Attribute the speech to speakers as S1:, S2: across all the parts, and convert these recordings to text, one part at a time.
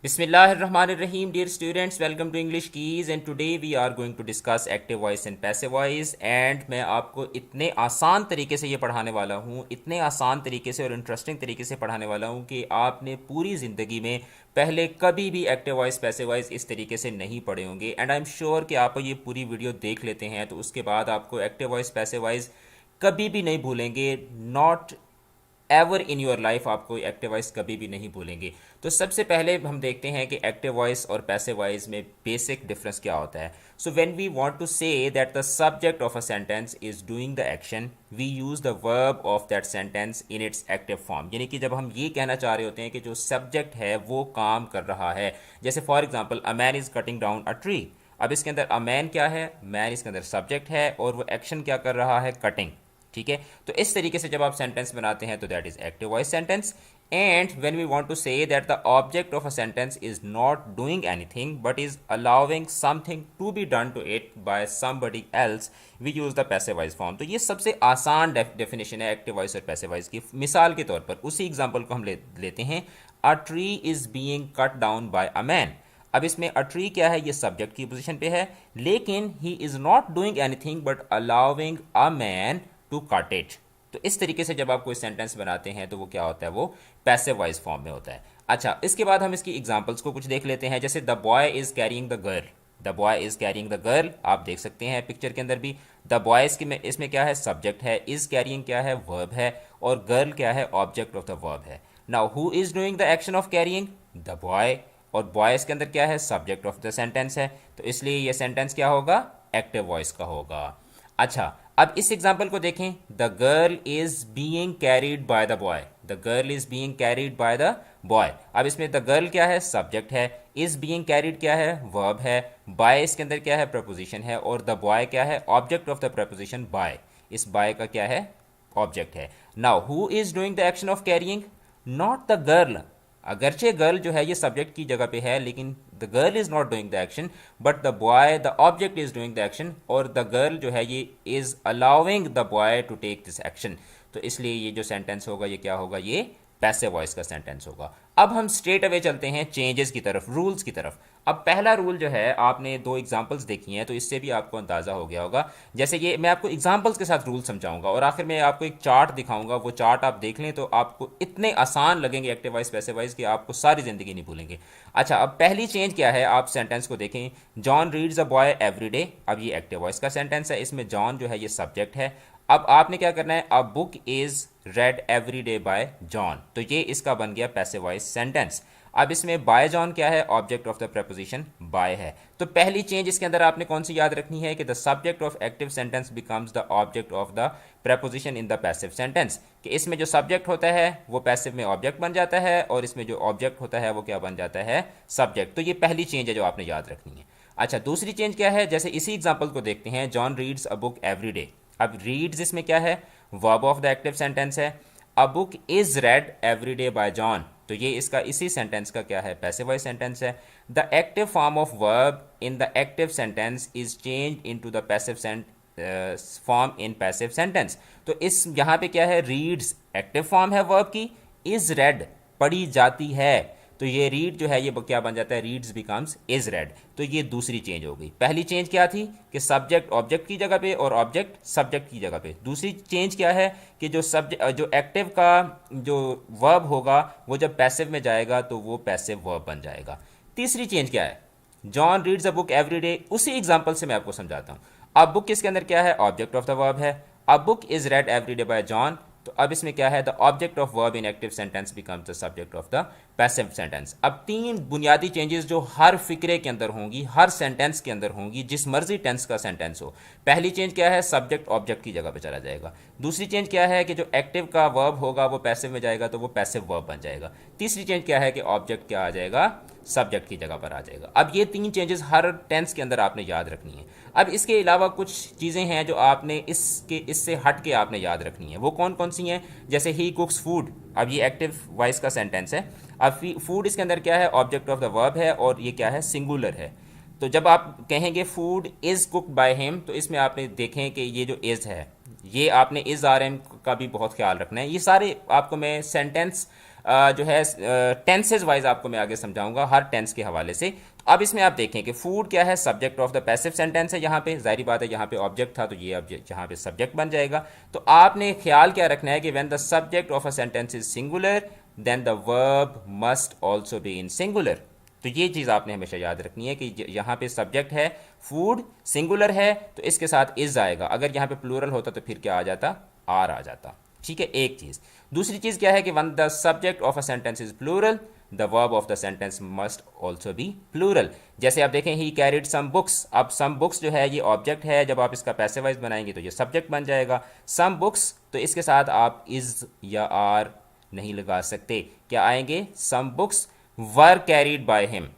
S1: Bismillahirrahmanirrahim, dear students, welcome to English Keys and today we are going to discuss active voice and passive voice and मैं आपको इतने आसान तरीके से ये पढ़ाने वाला हूँ, इतने आसान तरीके से और इंटरेस्टिंग तरीके से पढ़ाने वाला हूँ कि आपने पूरी ज़िंदगी में पहले कभी भी एक्टिव वॉइस पैसिव वॉइस इस तरीके से नहीं पढ़े होंगे एंड आई एम श्योर कि आप ये पूरी वीडियो देख लेते हैं तो उसके बाद आपको एक्टिव वॉइस पैसिव वॉइस कभी भी नहीं भूलेंगे। Not ever in your life आपको एक्टिव वॉइस कभी भी नहीं भूलेंगे। तो सबसे पहले हम देखते हैं कि एक्टिव वॉइस और पैसिव वॉइस में बेसिक डिफरेंस क्या होता है। So when we want to say that the subject of a sentence is doing the action we use the verb of that sentence in its active form, यानी कि जब हम ये कहना चाह रहे होते हैं कि जो सब्जेक्ट है वो काम कर रहा है। जैसे for example a man is cutting down a tree. अब इसके अंदर अ मैन क्या है, मैन इसके अंदर सब्जेक्ट है और वो एक्शन क्या कर रहा है, कटिंग। ठीक है, तो इस तरीके से जब आप सेंटेंस बनाते हैं तो that is active voice sentence. And when we want to say that the object of a sentence is not doing anything but is allowing something to be done to it by somebody else, we use the passive voice form. तो ये सबसे आसान definition है active voice और passive voice की। मिसाल के तौर पर उसी एग्जाम्पल को हम लेते हैं, a tree is being cut down by a man. अब इसमें अ ट्री क्या है, ये सब्जेक्ट की पोजीशन पे है, लेकिन he is not doing anything but allowing a man to cut it. तो इस तरीके से जब आप कोई सेंटेंस बनाते हैं तो वो क्या होता है, वो पैसिव वॉइस फॉर्म में होता है। अच्छा, इसके बाद हम इसकी एग्जांपल्स को कुछ देख लेते हैं। जैसे the boy is carrying the girl, the boy is carrying the girl, आप देख सकते हैं पिक्चर के अंदर भी। द बॉय इसमें क्या है, सब्जेक्ट है, इज कैरिंग क्या है, वर्ब है, और गर्ल क्या है, ऑब्जेक्ट ऑफ द वर्ब है। Now who is doing the action of carrying, the boy, और बॉयज के अंदर क्या है, सब्जेक्ट ऑफ द सेंटेंस है, तो इसलिए ये सेंटेंस क्या होगा, एक्टिव वॉइस का होगा। अच्छा, अब इस एग्जाम्पल को देखें, the girl is being carried by the boy, the girl is being carried by the boy. अब इसमें द गर्ल क्या है, सब्जेक्ट है, इज बीइंग कैरीड क्या है, वर्ब है, बाय इसके अंदर क्या है, प्रपोजिशन है, और द बॉय क्या है, object of the preposition by, इस बाय का क्या है, ऑब्जेक्ट है। Now who is doing the action of carrying, not the girl. अगरचे गर्ल जो है ये सब्जेक्ट की जगह पे है, लेकिन the girl is not doing the action but the boy the object is doing the action, और द गर्ल जो है ये is allowing the boy to take this action. तो इसलिए ये जो सेंटेंस होगा ये क्या होगा, ये पैसिव वॉइस का सेंटेंस होगा। अब हम स्ट्रेट अवे चलते हैं चेंजेस की तरफ, रूल्स की तरफ। अब पहला रूल जो है, आपने दो एग्जांपल्स देखी हैं तो इससे भी आपको अंदाज़ा हो गया होगा। जैसे ये मैं आपको एग्जांपल्स के साथ रूल समझाऊंगा और आखिर में आपको एक चार्ट दिखाऊंगा, वो चार्ट आप देख लें तो आपको इतने आसान लगेंगे एक्टिव वॉइस पैसिव वॉइस कि आपको सारी ज़िंदगी नहीं भूलेंगे। अच्छा, अब पहली चेंज क्या है, आप सेंटेंस को देखें, John reads a boy every day. अब ये एक्टिव वॉइस का सेंटेंस है, इसमें जॉन जो है ये सब्जेक्ट है। अब आपने क्या करना है, a book is read every day by John, तो ये इसका बन गया पैसिव वॉइस सेंटेंस। अब इसमें बाय जॉन क्या है, object of the preposition by है। तो पहली चेंज इसके अंदर आपने कौन सी याद रखनी है कि the subject of active sentence becomes the object of the preposition in the passive sentence, कि इसमें जो सब्जेक्ट होता है वो पैसिव में ऑब्जेक्ट बन जाता है और इसमें जो ऑब्जेक्ट होता है वो क्या बन जाता है, सब्जेक्ट। तो ये पहली चेंज है जो आपने याद रखनी है। अच्छा, दूसरी चेंज क्या है, जैसे इसी एग्जाम्पल को देखते हैं, John reads a book every day. अब रीड्स इसमें क्या है, verb of the active sentence है। A book is read every day by John, तो ये इसका इसी सेंटेंस का क्या है, पैसिव वॉइस सेंटेंस है। The active form of verb in the active sentence is change into the passive form in passive sentence. तो इस यहाँ पे क्या है, रीड्स एक्टिव फॉर्म है वर्ब की, इज रेड पढ़ी जाती है, तो ये रीड जो है ये क्या बन जाता है, रीड्स बिकम्स इज रेड। तो ये दूसरी चेंज हो गई। पहली चेंज क्या थी कि सब्जेक्ट ऑब्जेक्ट की जगह पे और ऑब्जेक्ट सब्जेक्ट की जगह पे। दूसरी चेंज क्या है कि जो सब्जेक्ट जो एक्टिव का जो वर्ब होगा वो जब पैसिव में जाएगा तो वो पैसिव वर्ब बन जाएगा। तीसरी चेंज क्या है, John reads a book every day, उसी एग्जाम्पल से मैं आपको समझाता हूँ। अब बुक किसके अंदर क्या है, ऑब्जेक्ट ऑफ द वर्ब है। अब book is read every day by John, तो अब इसमें क्या है, the object of verb in active sentence becomes the subject of the passive sentence. अब तीन बुनियादी चेंजेस जो हर फिक्रे के अंदर होंगी, हर सेंटेंस के अंदर होंगी, जिस मर्जी टेंस का सेंटेंस हो। पहली चेंज क्या है, सब्जेक्ट ऑब्जेक्ट की जगह पे चला जाएगा। दूसरी चेंज क्या है कि जो एक्टिव का वर्ब होगा वो पैसिव में जाएगा तो वो पैसिव वर्ब बन जाएगा। तीसरी चेंज क्या है कि ऑब्जेक्ट क्या आ जाएगा, सब्जेक्ट की जगह पर आ जाएगा। अब ये तीन चेंजेस हर टेंस के अंदर आपने याद रखनी है। अब इसके अलावा कुछ चीज़ें हैं जो आपने इससे हट के आपने याद रखनी है। वो कौन कौन सी हैं, जैसे ही कुक्स फूड, अब ये एक्टिव वॉइस का सेंटेंस है। अब फूड इसके अंदर क्या है, ऑब्जेक्ट ऑफ द वर्ब है और ये क्या है, सिंगुलर है। तो जब आप कहेंगे food is cooked by him, तो इसमें आपने देखें कि ये जो इज़ है ये आपने इज़ आर एम का भी बहुत ख्याल रखना है। ये सारे आपको मैं सेंटेंस जो है टेंसेज वाइज आपको मैं आगे समझाऊंगा हर टेंस के हवाले से। तो अब इसमें आप देखें कि फूड क्या है, subject of the passive sentence है। यहाँ पे जाहिर बात है यहाँ पे ऑब्जेक्ट था तो ये अब यहाँ पे सब्जेक्ट बन जाएगा। तो आपने ख्याल क्या रखना है कि when the subject of a sentence is singular then the verb must also be in singular. तो ये चीज़ आपने हमेशा याद रखनी है कि यहाँ पे सब्जेक्ट है फूड, सिंगुलर है तो इसके साथ इज आएगा। अगर यहाँ पे प्लूरल होता तो फिर क्या आ जाता, आर आ जाता। ठीक है, एक चीज़। दूसरी चीज़ क्या है कि when the subject of a sentence is plural the verb of the sentence must also be plural. जैसे आप देखें ही कैरिड सम बुक्स, अब सम बुक्स जो है ये ऑब्जेक्ट है, जब आप इसका पैसिवाइज बनाएंगे तो ये सब्जेक्ट बन जाएगा। सम बुक्स, तो इसके साथ आप इज या आर नहीं लगा सकते, क्या आएंगे, some books were carried by him.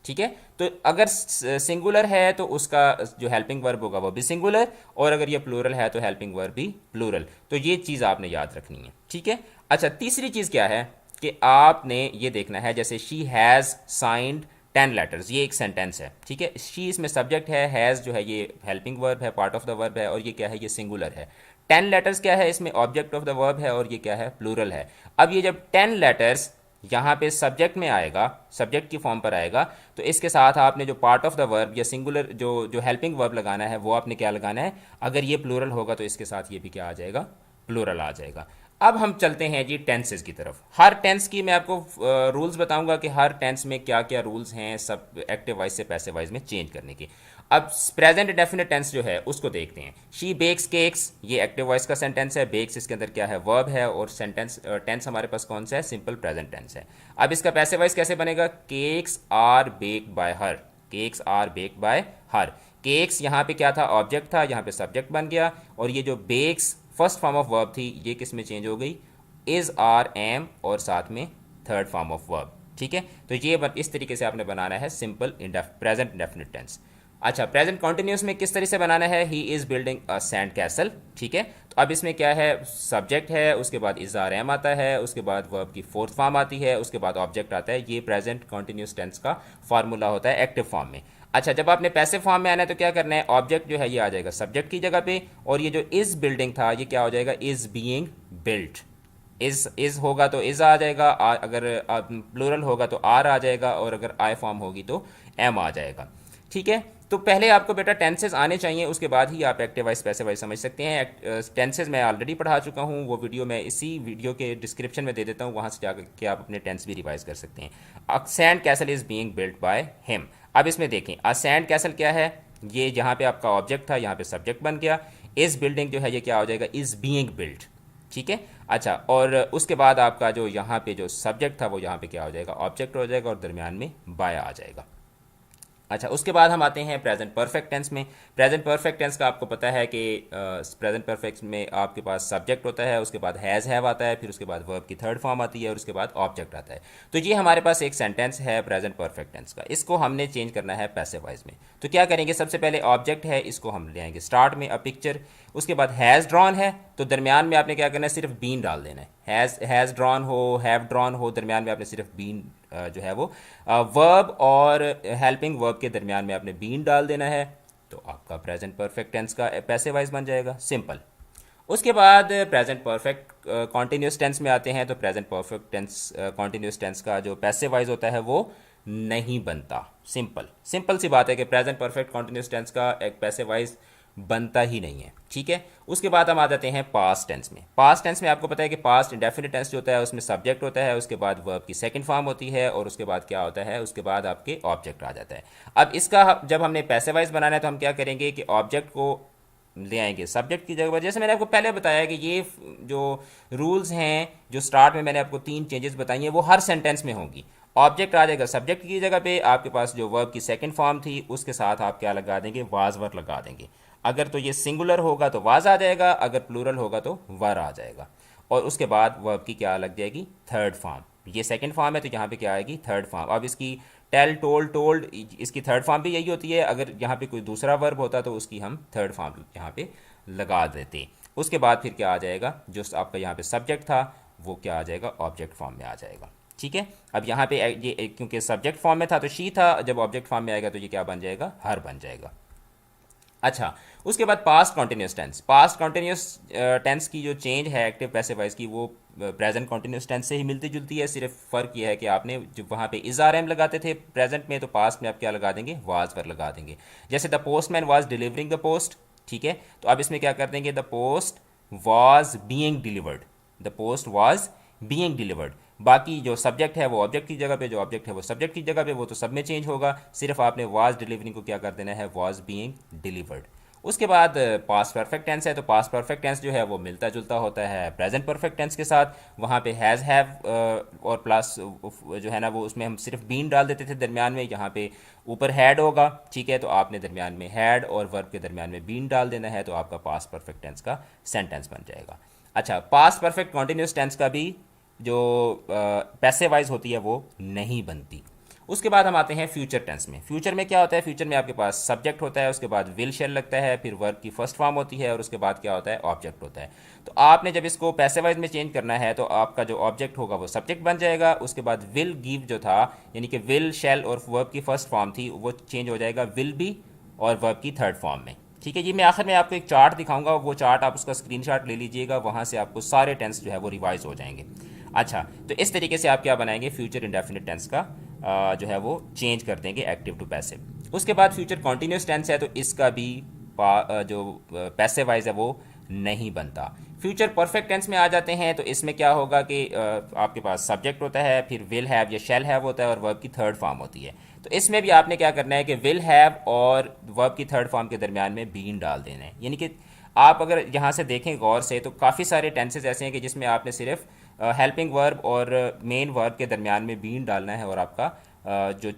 S1: ठीक है, तो अगर सिंगुलर है तो उसका जो हेल्पिंग वर्ब होगा वो भी सिंगुलर, और अगर ये प्लूरल है तो हेल्पिंग वर्ब भी प्लूरल। तो ये चीज़ आपने याद रखनी है। ठीक है, अच्छा तीसरी चीज़ क्या है कि आपने ये देखना है, जैसे शी हैज़ साइंड 10 लेटर्स, ये एक सेंटेंस है। ठीक है, शी इसमें सब्जेक्ट है, हैज़ जो है ये हेल्पिंग वर्ब है, पार्ट ऑफ द वर्ब है, और ये क्या है, ये सिंगुलर है। 10 लेटर्स क्या है, इसमें ऑब्जेक्ट ऑफ द वर्ब है और ये क्या है, प्लूरल है। अब ये जब 10 लेटर्स यहाँ पे सब्जेक्ट में आएगा, सब्जेक्ट की फॉर्म पर आएगा, तो इसके साथ आपने जो पार्ट ऑफ द वर्ब या सिंगुलर जो जो हेल्पिंग वर्ब लगाना है वो आपने क्या लगाना है, अगर ये प्लूरल होगा तो इसके साथ ये भी क्या आ जाएगा, प्लूरल आ जाएगा। अब हम चलते हैं जी टेंसेस की तरफ। हर टेंस की मैं आपको रूल्स बताऊंगा कि हर टेंस में क्या क्या रूल्स हैं सब एक्टिव वाइज से पैसिव वाइज में चेंज करने की। अब प्रेजेंट डेफिनेट टेंस जो है उसको देखते हैं। शी बेक्स केक्स, ये एक्टिव वॉइस का सेंटेंस है, बेक्स इसके अंदर क्या है, वर्ब है, और सेंटेंस टेंस हमारे पास कौन सा है, सिंपल प्रेजेंट टेंस है। अब इसका पैसिव वॉइस कैसे बनेगा, cakes are baked by her, cakes are baked by her. Cakes यहाँ पे क्या था, ऑब्जेक्ट था, यहाँ पे सब्जेक्ट बन गया, और ये जो bakes first form of verb थी ये किस में चेंज हो गई, इज आर एम, और साथ में थर्ड फॉर्म ऑफ वर्ब। ठीक है, तो ये इस तरीके से आपने बनाना है सिंपल प्रेजेंट इंडेफिनिट टेंस। अच्छा, प्रेजेंट कॉन्टिन्यूस में किस तरह से बनाना है, he is building a sand castle. ठीक है, तो अब इसमें क्या है, सब्जेक्ट है, उसके बाद इज आर एम आता है, उसके बाद वर्ब की फोर्थ फॉर्म आती है, उसके बाद ऑब्जेक्ट आता है। ये प्रेजेंट कॉन्टिन्यूस टेंस का फार्मूला होता है एक्टिव फॉर्म में। अच्छा, जब आपने पैसिव फॉर्म में आना है तो क्या करना है, ऑब्जेक्ट जो है ये आ जाएगा सब्जेक्ट की जगह पे, और ये जो इज बिल्डिंग था ये क्या हो जाएगा, इज बीइंग बिल्ट। इज होगा तो इज आ जाएगा, अगर प्लूरल होगा तो आर आ जाएगा, और अगर आई फॉर्म होगी तो एम आ जाएगा। ठीक है, तो पहले आपको बेटा टेंसेस आने चाहिए, उसके बाद ही आप एक्टिव वाइज पैसिव वाइज समझ सकते हैं। टेंसेस मैं ऑलरेडी पढ़ा चुका हूँ, वो वीडियो मैं इसी वीडियो के डिस्क्रिप्शन में दे देता हूँ, वहाँ से जाकर के आप अपने टेंस भी रिवाइज कर सकते हैं। अ sand castle is being built by him. अब इसमें देखें, अ सैंड कैसल क्या है, ये जहाँ पे आपका ऑब्जेक्ट था यहाँ पे सब्जेक्ट बन गया। इस बिल्डिंग जो है ये क्या हो जाएगा, इज़ बीइंग बिल्ट। ठीक है, अच्छा, और उसके बाद आपका जो यहाँ पे जो सब्जेक्ट था वो यहाँ पे क्या हो जाएगा, ऑब्जेक्ट हो जाएगा, और दरमियान में बाय आ जाएगा। अच्छा, उसके बाद हम आते हैं प्रेजेंट परफेक्ट टेंस में। प्रेजेंट परफेक्ट टेंस का आपको पता है कि प्रेजेंट परफेक्ट में आपके पास सब्जेक्ट होता है, उसके बाद हैज़ हैव आता है, फिर उसके बाद वर्ब की थर्ड फॉर्म आती है, और उसके बाद ऑब्जेक्ट आता है। तो ये हमारे पास एक सेंटेंस है प्रेजेंट परफेक्ट टेंस का, इसको हमने चेंज करना है पैसिव वाइज में। तो क्या करेंगे, सबसे पहले ऑब्जेक्ट है, इसको हम ले आएंगे स्टार्ट में अ पिक्चर। उसके बाद हैज़ ड्रॉन है, तो दरमियान में आपने क्या करना है, सिर्फ बीन डाल देना है। हैज़ ड्रॉन हो, हैव ड्रॉन हो, दरमियान में आपने सिर्फ बीन जो है वो वर्ब और हेल्पिंग वर्ब के दरमियान में आपने बीन डाल देना है। तो आपका प्रेजेंट परफेक्ट टेंस का पैसिव वाइज बन जाएगा, सिंपल। उसके बाद प्रेजेंट परफेक्ट कॉन्टिन्यूस टेंस में आते हैं। तो present perfect tense continuous tense का जो पैसिव वाइज होता है वो नहीं बनता। सिंपल सिंपल सी बात है कि प्रेजेंट परफेक्ट कॉन्टिन्यूस टेंस का एक पैसिव वाइज बनता ही नहीं है। ठीक है, उसके बाद हम आ जाते हैं पास्ट टेंस में। पास्ट टेंस में आपको पता है कि पास्ट इंडेफिनिट टेंस जो होता है उसमें सब्जेक्ट होता है, उसके बाद वर्ब की सेकंड फॉर्म होती है, और उसके बाद क्या होता है, उसके बाद आपके ऑब्जेक्ट आ जाता है। अब इसका जब हमने पैसिव वाइज बनाना है तो हम क्या करेंगे कि ऑब्जेक्ट को ले आएंगे सब्जेक्ट की जगह। जैसे मैंने आपको पहले बताया कि ये जो रूल्स हैं, जो स्टार्ट में मैंने आपको 3 चेंजेस बताई हैं, वो हर सेंटेंस में होंगी। ऑब्जेक्ट आ जाएगा सब्जेक्ट की जगह पे, आपके पास जो वर्ब की सेकंड फॉर्म थी उसके साथ आप क्या लगा देंगे, वाज वर लगा देंगे। अगर तो ये सिंगुलर होगा तो वाज आ जाएगा, अगर प्लूरल होगा तो वर आ जाएगा, और उसके बाद वर्ब की क्या लग जाएगी, थर्ड फॉर्म। ये सेकंड फॉर्म है तो यहाँ पे क्या आएगी, थर्ड फॉर्म। अब इसकी टेल, टोल्ड, टोल्ड, इसकी थर्ड फॉर्म भी यही होती है। अगर यहाँ पे कोई दूसरा वर्ब होता तो उसकी हम थर्ड फॉर्म यहाँ पे लगा देते। उसके बाद फिर क्या आ जाएगा, जो आपका यहाँ पे सब्जेक्ट था वो क्या आ जाएगा, ऑब्जेक्ट फॉर्म में आ जाएगा। ठीक है, अब यहाँ पे ये क्योंकि सब्जेक्ट फॉर्म में था तो शी था, जब ऑब्जेक्ट फॉर्म में आएगा तो ये क्या बन जाएगा, हर बन जाएगा। अच्छा, उसके बाद past continuous tense. Past continuous tense की जो चेंज है एक्टिव पैसिव वॉइस की, वो प्रेजेंट कॉन्टिन्यूस टेंस से ही मिलती जुलती है। सिर्फ फ़र्क यह है कि आपने जो वहाँ पे इज़ आर एम लगाते थे प्रेजेंट में, तो पास्ट में आप क्या लगा देंगे, वाज पर लगा देंगे। जैसे the postman was delivering the post, ठीक है, तो अब इसमें क्या कर देंगे, the post was being delivered, the post was being delivered. बाकी जो सब्जेक्ट है वो ऑब्जेक्ट की जगह पे, जो ऑब्जेक्ट है वो सब्जेक्ट की जगह पे, वो तो सब में चेंज होगा। सिर्फ आपने वाज डिलीवरिंग को क्या कर देना है, वाज बीइंग डिलीवर्ड। उसके बाद पास्ट परफेक्ट टेंस है, तो पास्ट परफेक्ट टेंस जो है वो मिलता जुलता होता है प्रेजेंट परफेक्ट टेंस के साथ। वहाँ पे हैज़ हैव और प्लस जो है ना वो, उसमें हम सिर्फ बीन डाल देते थे दरमियान में, यहाँ पे ऊपर हैड होगा, ठीक है, तो आपने दरमियान में हैड और वर्ब के दरमियान में बीन डाल देना है, तो आपका पास्ट परफेक्ट टेंस का सेंटेंस बन जाएगा। अच्छा, पास्ट परफेक्ट कॉन्टिन्यूस टेंस का भी जो पैसे वाइज होती है वो नहीं बनती। उसके बाद हम आते हैं फ्यूचर टेंस में। फ्यूचर में क्या होता है, फ्यूचर में आपके पास सब्जेक्ट होता है, उसके बाद विल शेल लगता है, फिर वर्ब की फर्स्ट फॉर्म होती है, और उसके बाद क्या होता है, ऑब्जेक्ट होता है। तो आपने जब इसको पैसे वाइज में चेंज करना है, तो आपका जो ऑब्जेक्ट होगा वो सब्जेक्ट बन जाएगा। उसके बाद विल गिव जो था, यानी कि विल शेल और वर्ब की फर्स्ट फॉर्म थी, वो चेंज हो जाएगा विल बी और वर्ब की थर्ड फॉर्म में, ठीक है जी। मैं आखिर में आपको एक चार्ट दिखाऊंगा, वो चार्ट आप उसका स्क्रीनशॉट ले लीजिएगा, वहाँ से आपको सारे टेंस जो है वो रिवाइज हो जाएंगे। अच्छा, तो इस तरीके से आप क्या बनाएंगे, फ्यूचर इंडेफिनिट टेंस का जो है वो चेंज कर देंगे एक्टिव टू पैसिव। उसके बाद फ्यूचर कॉन्टिन्यूस टेंस है, तो इसका भी जो पैसिव वाइज है वो नहीं बनता। फ्यूचर परफेक्ट टेंस में आ जाते हैं, तो इसमें क्या होगा कि आपके पास सब्जेक्ट होता है, फिर विल हैव या शैल हैव होता है, और वर्ब की थर्ड फॉर्म होती है। तो इसमें भी आपने क्या करना है कि विल हैव और वर्ब की थर्ड फॉर्म के दरमियान में बीन डाल देना है। यानी कि आप अगर यहाँ से देखें गौर से, तो काफ़ी सारे टेंसेज ऐसे हैं कि जिसमें आपने सिर्फ हेल्पिंग वर्ब और मेन वर्ब के दरमियान में बीन डालना है, और आपका जो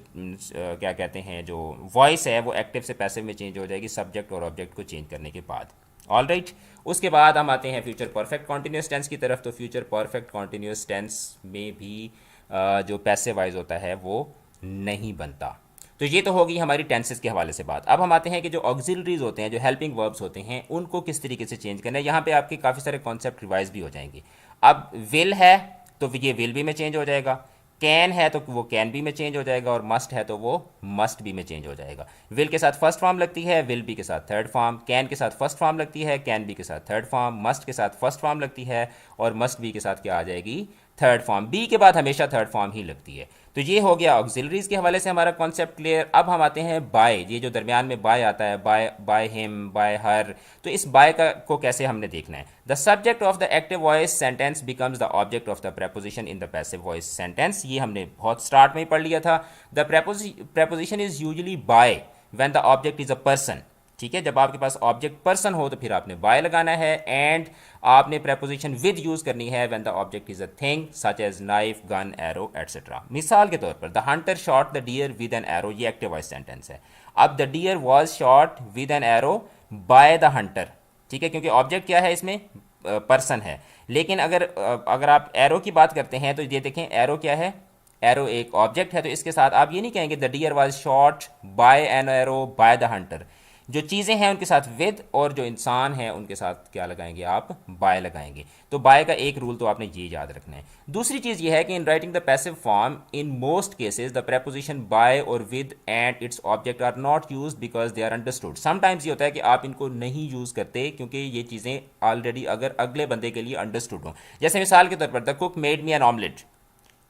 S1: क्या कहते हैं, जो वॉइस है वो एक्टिव से पैसिव में चेंज हो जाएगी सब्जेक्ट और ऑब्जेक्ट को चेंज करने के बाद। ऑल राइट, उसके बाद हम आते हैं फ्यूचर परफेक्ट कॉन्टिन्यूस टेंस की तरफ। तो फ्यूचर परफेक्ट कॉन्टिन्यूस टेंस में भी जो पैसिव वाइज होता है वो नहीं बनता। तो ये तो होगी हमारी टेंसेस के हवाले से बात। अब हम आते हैं कि जो ऑक्सिलरीज होते हैं, जो हेल्पिंग वर्ब्स होते हैं, उनको किस तरीके से चेंज करना है। यहाँ पे आपके काफ़ी सारे कॉन्सेप्ट रिवाइज भी हो जाएंगे। अब विल है तो ये विल बी में चेंज हो जाएगा, कैन है तो वो कैन बी में चेंज हो जाएगा, और मस्ट है तो वो मस्ट बी में चेंज हो जाएगा। विल के साथ फर्स्ट फॉर्म लगती है, विल बी के साथ थर्ड फॉर्म, कैन के साथ फर्स्ट फॉर्म लगती है, कैन बी के साथ थर्ड फॉर्म, मस्ट के साथ फर्स्ट फॉर्म लगती है, और मस्ट बी के साथ क्या आ जाएगी, थर्ड फॉर्म। बी के बाद हमेशा थर्ड फॉर्म ही लगती है। तो ये हो गया ऑक्सिलरीज के हवाले से हमारा कॉन्सेप्ट क्लियर। अब हम आते हैं बाय, ये जो दरमियान में बाय आता है, by, by him, by her, तो इस बाय का को कैसे हमने देखना है। The subject of the active voice sentence becomes the object of the preposition in the passive voice sentence. ये हमने बहुत स्टार्ट में ही पढ़ लिया था। The preposition is usually by when the object is a person, ठीक है। जब आपके पास ऑब्जेक्ट पर्सन हो तो फिर आपने बाय लगाना है, एंड आपने प्रेपोजिशन विद यूज करनी है when the object is a thing such as knife, gun, arrow etcetera. मिसाल के तौर पर the hunter shot the deer with an arrow, ये एक्टिव वॉइस सेंटेंस है। अब the deer was shot with an arrow by the hunter, ठीक है, क्योंकि ऑब्जेक्ट क्या है इसमें, पर्सन है। लेकिन अगर आप एरो की बात करते हैं, तो ये देखें एरो क्या है, एरो एक ऑब्जेक्ट है, तो इसके साथ आप ये नहीं कहेंगे the deer was shot by an arrow by the hunter. जो चीज़ें हैं उनके साथ विद, और जो इंसान है उनके साथ क्या लगाएंगे, आप बाय लगाएंगे। तो बाय का एक रूल तो आपने ये याद रखना है। दूसरी चीज़ ये है कि in writing the passive form in most cases the preposition by और with and its object are not use because they are understood. Sometimes ये होता है कि आप इनको नहीं यूज़ करते क्योंकि ये चीज़ें ऑलरेडी अगर अगले बंदे के लिए अंडरस्टूड हों। जैसे मिसाल के तौर पर the cook made me an omelette,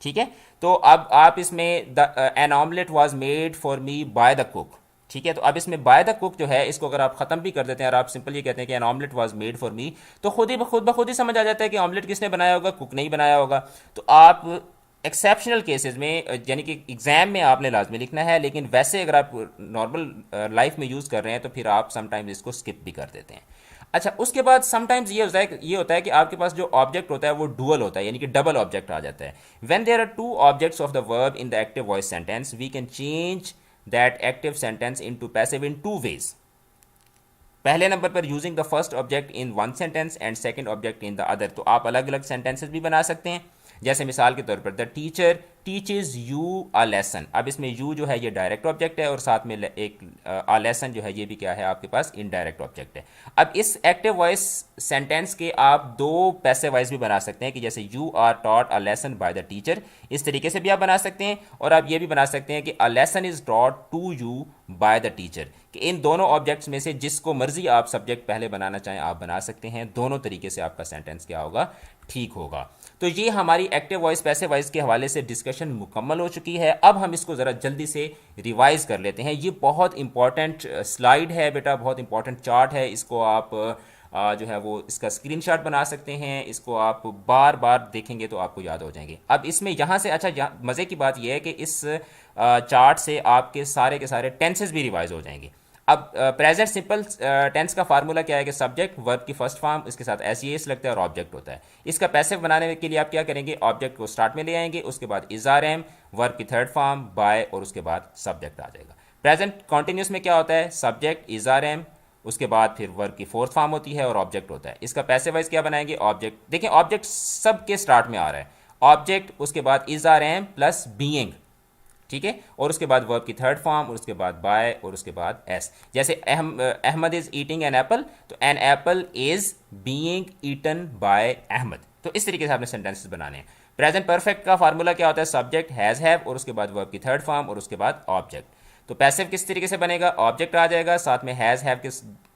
S1: ठीक है, तो अब आप इसमें the an omelette was made for me by the cook, ठीक है। तो अब इसमें बाय द कुक जो है, इसको अगर आप ख़त्म भी कर देते हैं और आप सिंपल ये कहते हैं कि an omelette was made for me, तो खुद ब खुद ही समझ आ जाता है कि ऑमलेट किसने बनाया होगा, कुक नहीं बनाया होगा। तो आप एक्सेप्शनल केसेस में, यानी कि एग्जाम में आपने लाजमी लिखना है, लेकिन वैसे अगर आप नॉर्मल लाइफ में यूज़ कर रहे हैं तो फिर आप समटाइम्स इसको स्किप भी कर देते हैं। अच्छा, उसके बाद समटाइम्स ये होता है कि आपके पास जो ऑब्जेक्ट होता है वो डुअल होता है, यानी कि डबल ऑब्जेक्ट आ जाता है। When there are two objects of the verb in the active voice sentence we can change that active sentence into passive in two ways. पहले नंबर पर using the first object in one sentence and second object in the other. तो आप अलग अलग sentences भी बना सकते हैं। जैसे मिसाल के तौर पर the teacher teaches you a lesson. अब इसमें यू जो है ये डायरेक्ट ऑब्जेक्ट है और साथ में एक अ लेसन जो है ये भी क्या है आपके पास इनडायरेक्ट ऑब्जेक्ट है। अब इस एक्टिव वॉइस सेंटेंस के आप दो पैसिव वॉइस भी बना सकते हैं कि जैसे you are taught a lesson by the teacher, इस तरीके से भी आप बना सकते हैं। और आप ये भी बना सकते हैं कि a lesson is taught to you by the teacher, कि इन दोनों ऑब्जेक्ट्स में से जिसको मर्जी आप सब्जेक्ट पहले बनाना चाहें आप बना सकते हैं। दोनों तरीके से आपका सेंटेंस क्या होगा, ठीक होगा। तो ये हमारी एक्टिव वॉइस पैसिव वॉइस के हवाले से डिस्कशन मुकम्मल हो चुकी है। अब हम इसको ज़रा जल्दी से रिवाइज कर लेते हैं। ये बहुत इंपॉर्टेंट स्लाइड है बेटा, बहुत इंपॉर्टेंट चार्ट है। इसको आप जो है वो इसका स्क्रीनशॉट बना सकते हैं, इसको आप बार बार देखेंगे तो आपको याद हो जाएंगे। अब इसमें यहाँ से अच्छा मज़े की बात यह है कि इस चार्ट से आपके सारे के सारे टेंसेस भी रिवाइज हो जाएंगे। अब प्रेजेंट सिंपल टेंस का फार्मूला क्या है कि सब्जेक्ट वर्ब की फर्स्ट फॉर्म, इसके साथ एस ई एस लगता है और ऑब्जेक्ट होता है। इसका पैसिव बनाने के लिए आप क्या करेंगे, ऑब्जेक्ट को स्टार्ट में ले आएंगे, उसके बाद इज आर एम, वर्ब की थर्ड फॉर्म बाय और उसके बाद सब्जेक्ट आ जाएगा। प्रेजेंट कॉन्टिन्यूस में क्या होता है, सब्जेक्ट इज आर एम, उसके बाद फिर वर्ब की फोर्थ फॉर्म होती है और ऑब्जेक्ट होता है। इसका पैसिव वाइज क्या बनाएंगे, ऑब्जेक्ट। देखिए ऑब्जेक्ट सबके स्टार्ट में आ रहा है, ऑब्जेक्ट, उसके बाद is are am plus being, ठीक है, और उसके बाद वर्ब की थर्ड फॉर्म और उसके बाद बाय और उसके बाद एस। जैसे Ahmed is eating an apple, तो an apple is being eaten by Ahmed. तो इस तरीके से आपने सेंटेंसेस बनाने हैं। प्रेजेंट परफेक्ट का फार्मूला क्या होता है, सब्जेक्ट हैज़ हैव और उसके बाद वर्ब की थर्ड फॉर्म और उसके बाद ऑब्जेक्ट। तो पैसिव किस तरीके से बनेगा, ऑब्जेक्ट आ जाएगा, साथ में हैज़ हैव के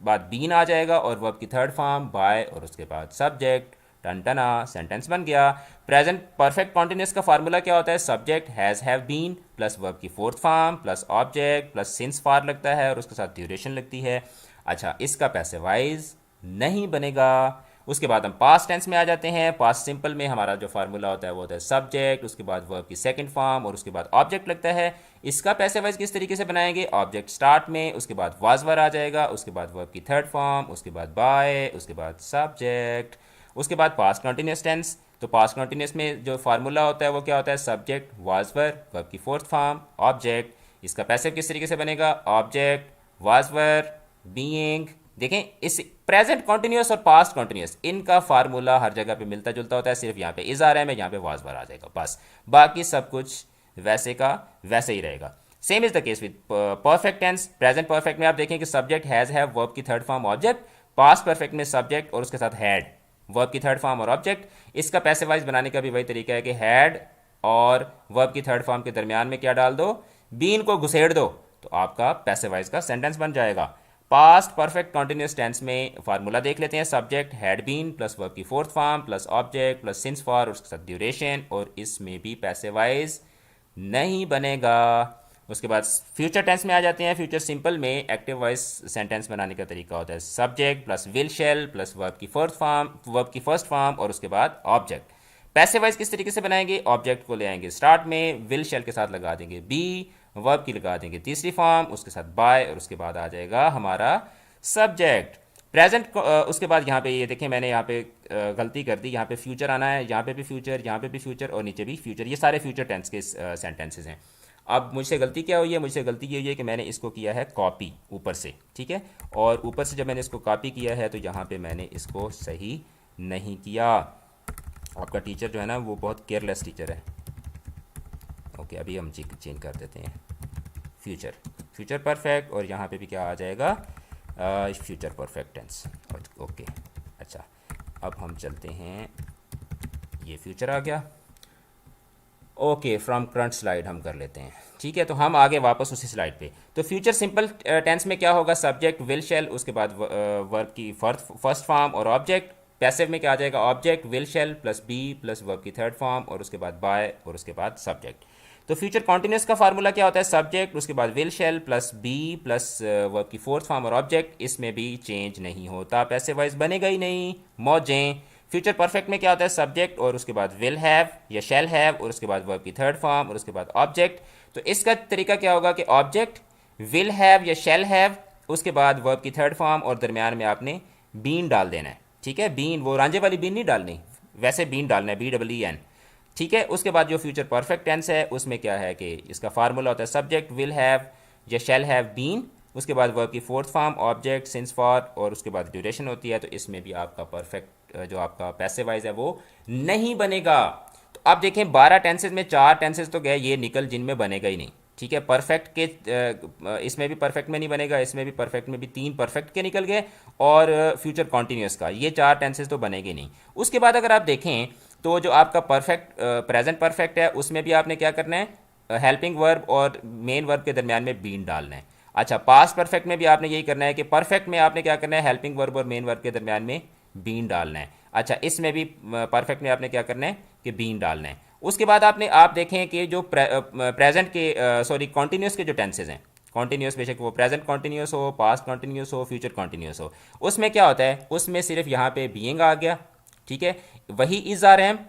S1: बाद बीन आ जाएगा और वर्ब की थर्ड फॉर्म बाय और उसके बाद सब्जेक्ट। टन टना, सेंटेंस बन गया। प्रेजेंट परफेक्ट कॉन्टिन्यूस का फार्मूला क्या होता है, subject has have been plus verb की fourth form plus object plus since for लगता है और उसके साथ ड्यूरेशन लगती है। अच्छा, इसका पैसिवाइज नहीं बनेगा। उसके बाद हम पास्ट टेंस में आ जाते हैं। पास्ट सिंपल में हमारा जो फार्मूला होता है वो होता है सब्जेक्ट, उसके बाद वर्ब की सेकंड फॉर्म और उसके बाद ऑब्जेक्ट लगता है। इसका पैसिवाइज किस तरीके से बनाएंगे, ऑब्जेक्ट स्टार्ट में, उसके बाद वाज वर आ जाएगा, उसके बाद वर्ब की थर्ड फॉर्म, उसके बाद बाय, उसके बाद सब्जेक्ट। उसके बाद पास्ट कंटिन्यूस टेंस, तो पास्ट कंटिन्यूस में जो फार्मूला होता है वो क्या होता है, सब्जेक्ट वाज वर, वर्ब की फोर्थ फॉर्म, ऑब्जेक्ट। इसका पैसिव किस तरीके से बनेगा, ऑब्जेक्ट वाज वर बीइंग। देखें इस प्रेजेंट कॉन्टिन्यूस और पास्ट कॉन्टिन्यूस इनका फार्मूला हर जगह पे मिलता जुलता होता है, सिर्फ यहाँ पे इज आ रहा है, यहाँ पे वाज वर आ जाएगा बस, बाकी सब कुछ वैसे का वैसे ही रहेगा। Same is the case with perfect tense. Present perfect में आप देखें कि सब्जेक्ट हैज हैव, वर्ब की third form, object. Past perfect में सब्जेक्ट और उसके साथ हैड, वर्ब की थर्ड फॉर्म और ऑब्जेक्ट। इसका पैसिवाइज बनाने का भी वही तरीका है कि हैड और वर्ब की थर्ड फॉर्म के दरमियान में क्या डाल दो, बीन को घुसेड़ दो, तो आपका पैसिवाइज का सेंटेंस बन जाएगा। पास्ट परफेक्ट कॉन्टिन्यूस टेंस में फार्मूला देख लेते हैं, subject had been plus verb की fourth form plus object plus since for उसके साथ ड्यूरेशन, और इसमें भी पैसिवाइज नहीं बनेगा। उसके बाद फ्यूचर टेंस में आ जाते हैं। फ्यूचर सिंपल में एक्टिव वॉइस सेंटेंस बनाने का तरीका होता है subject plus will shall plus verb की फोर्थ फॉर्म, वर्ब की फर्स्ट फॉर्म और उसके बाद ऑब्जेक्ट। पैसिव वॉइस किस तरीके से बनाएंगे, ऑब्जेक्ट को ले आएंगे स्टार्ट में, विल शेल के साथ लगा देंगे बी, वर्ब की लगा देंगे तीसरी फॉर्म, उसके साथ बाय और उसके बाद आ जाएगा हमारा सब्जेक्ट। प्रेजेंट उसके बाद यहाँ पे ये देखें मैंने यहाँ पे गलती कर दी, यहाँ पे फ्यूचर आना है, यहाँ पे भी फ्यूचर, यहाँ पे भी फ्यूचर और नीचे भी फ्यूचर, ये सारे फ्यूचर टेंस के सेंटेंसेस हैं। अब मुझसे गलती क्या हुई है, मुझसे गलती ये हुई है कि मैंने इसको किया है कॉपी ऊपर से, ठीक है, और ऊपर से जब मैंने इसको कॉपी किया है तो यहाँ पे मैंने इसको सही नहीं किया। आपका टीचर जो है ना वो बहुत केयरलेस टीचर है। ओके, अभी हम चेंज कर देते हैं फ्यूचर, फ्यूचर परफेक्ट, और यहाँ पे भी क्या आ जाएगा, फ्यूचर परफेक्ट टेंस। ओके, अच्छा, अब हम चलते हैं, ये फ्यूचर आ गया। ओके, फ्रॉम करंट स्लाइड हम कर लेते हैं, ठीक है, तो हम आगे वापस उसी स्लाइड पे। तो फ्यूचर सिंपल टेंस में क्या होगा, सब्जेक्ट विल शेल, उसके बाद वर्ब की फर्स्ट फॉर्म और ऑब्जेक्ट। पैसिव में क्या आ जाएगा, object will shall plus be plus verb की थर्ड फॉर्म और उसके बाद बाय और उसके बाद सब्जेक्ट। तो फ्यूचर कॉन्टिन्यूस का फार्मूला क्या होता है, सब्जेक्ट उसके बाद will shall plus be plus verb की फोर्थ फॉर्म और ऑब्जेक्ट। इसमें भी चेंज नहीं होता, पैसिव वाइज बनेगा ही नहीं, मौजें। फ्यूचर परफेक्ट में क्या होता है, सब्जेक्ट और उसके बाद विल हैव या शैल हैव और उसके बाद वर्ब की थर्ड फॉर्म और उसके बाद ऑब्जेक्ट। तो इसका तरीका क्या होगा कि ऑब्जेक्ट विल हैव या शैल हैव, उसके बाद वर्ब की थर्ड फॉर्म और दरमियान में आपने बीन डाल देना है, ठीक है, बीन, वो रांझे वाली बीन नहीं डालनी, वैसे बीन डालना है, BEEN, ठीक है। उसके बाद जो फ्यूचर परफेक्ट टेंस है उसमें क्या है कि इसका फार्मूला होता है सब्जेक्ट विल हैव या शैल हैव बीन, उसके बाद वर्ब की fourth form, object, since for और उसके बाद ड्यूरेशन होती है। तो इसमें भी आपका परफेक्ट जो आपका पैसिव वाइज है वो नहीं बनेगा। तो आप देखें 12 टेंसेज में 4 टेंसेज तो गए ये निकल जिनमें बनेगा ही नहीं, ठीक है। परफेक्ट के इसमें भी परफेक्ट में नहीं बनेगा, इसमें भी परफेक्ट में भी 3 परफेक्ट के निकल गए, और फ्यूचर कॉन्टीन्यूस का ये 4 टेंसेज तो बनेंगे नहीं। उसके बाद अगर आप देखें तो जो आपका परफेक्ट प्रेजेंट परफेक्ट है उसमें भी आपने क्या करना है, हेल्पिंग वर्ब और मेन वर्ब के दरमियान में बीन डालना है। अच्छा, पास्ट परफेक्ट में भी आपने यही करना है कि परफेक्ट में आपने क्या करना है, हेल्पिंग वर्ब और मेन वर्ब के दरमियान में बीन डालना है। अच्छा, इसमें भी परफेक्ट में आपने क्या करना है कि बीन डालना है। उसके बाद आप देखें कि जो प्रेजेंट के सॉरी कॉन्टीन्यूस के जो टेंसेज हैं, कॉन्टीन्यूस बेशक वो प्रेजेंट कॉन्टीन्यूस हो, पास्ट कॉन्टीन्यूस हो, फ्यूचर कॉन्टीन्यूस हो, उसमें क्या होता है, उसमें सिर्फ यहाँ पे बीइंग आ गया, ठीक है। वही इज़ आर एम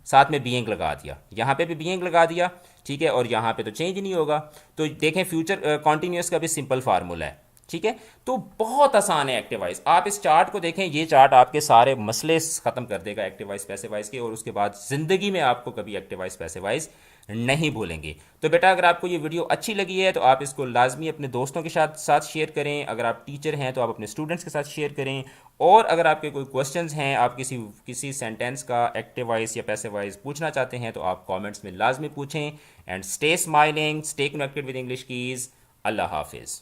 S1: साथ में बीइंग लगा दिया, यहाँ पे भी बीइंग लगा दिया, ठीक है, और यहाँ पे तो चेंज नहीं होगा। तो देखें फ्यूचर कॉन्टीन्यूस का भी सिंपल फार्मूला है, ठीक है। तो बहुत आसान है एक्टिव वॉइस। आप इस चार्ट को देखें, ये चार्ट आपके सारे मसले ख़त्म कर देगा एक्टिव वॉइस पैसिव वॉइस के, और उसके बाद ज़िंदगी में आपको कभी एक्टिव वॉइस पैसिव वॉइस नहीं भूलेंगे। तो बेटा अगर आपको ये वीडियो अच्छी लगी है तो आप इसको लाजमी अपने दोस्तों के साथ शेयर करें। अगर आप टीचर हैं तो आप अपने स्टूडेंट्स के साथ शेयर करें। और अगर आपके कोई क्वेश्चंस हैं, आप किसी सेंटेंस का एक्टिव वॉइस या पैसिव वॉइस पूछना चाहते हैं, तो आप कमेंट्स में लाजमी पूछें। And stay smiling, stay connected with English Keys. अल्लाह हाफिज़।